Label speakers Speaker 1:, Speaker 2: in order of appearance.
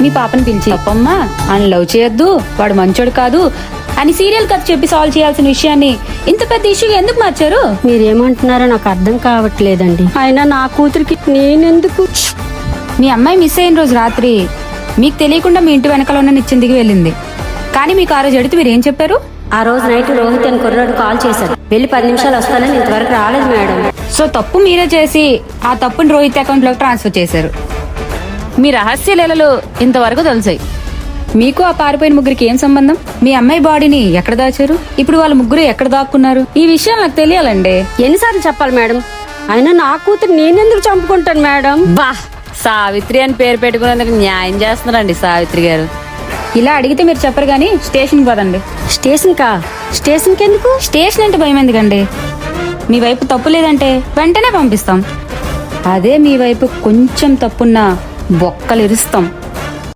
Speaker 1: మీ పాపని పిలిచి తప్పమ్మా ఆయన లవ్ చేయొద్దు, వాడు మంచోడు కాదు అని సీరియల్ కథ చెప్పి సాల్వ్ చేయాల్సిన విషయాన్ని ఇంత పెద్ద ఇష్యూగా ఎందుకు మార్చారు?
Speaker 2: మీరేమంటున్నారో నాకు అర్థం కావట్లేదండి. అయినా నా కూతురికి నేనెందుకు?
Speaker 1: మీ అమ్మాయి మిస్ అయిన రోజు రాత్రి మీకు తెలియకుండా మీ ఇంటి వెనకాల ఉన్న నిచ్చెన దిగి వెళ్ళింది. కానీ మీకు ఆ రోజు అడిగితే మీరు ఏం చెప్పారు?
Speaker 2: ఆ రోజు నైట్ రోహిత్ అని కుర్రాడు కాల్ చేశారు, వెళ్ళి 10 నిమిషాలు వస్తానని. ఇంతవరకు రాలేదు మేడం.
Speaker 1: సో తప్పు మీరే చేసి ఆ తప్పుని రోహిత్ అకౌంట్ లోకి ట్రాన్స్ఫర్ చేశారు. మీ రహస్య లీలలు ఇంతవరకు తెలిసాయి. మీకు ఆ పారిపోయిన ముగ్గురికి ఏం సంబంధం? మీ అమ్మాయి బాడీని ఎక్కడ దాచారు? ఇప్పుడు వాళ్ళ ముగ్గురు ఎక్కడ దాక్కున్నారు? ఈ విషయం నాకు తెలియాలండి.
Speaker 2: ఎన్నిసార్లు చెప్పాలి మేడం? అయినా నా కూతురు నేనెందుకు చంపుకుంటాను మేడం?
Speaker 3: బా, సావిత్రి అని పేరు పెట్టుకునేందుకు న్యాయం చేస్తున్నారండి సావిత్రి గారు.
Speaker 1: ఇలా అడిగితే మీరు చెప్పరు గానీ స్టేషన్ పదండి.
Speaker 2: స్టేషన్కి ఎందుకు?
Speaker 1: స్టేషన్ అంటే భయం ఎందుకండి? మీ వైపు తప్పు లేదంటే వెంటనే పంపిస్తాం. అదే మీ వైపు కొంచెం తప్పున్నా బొక్కలు ఇరుస్తాం.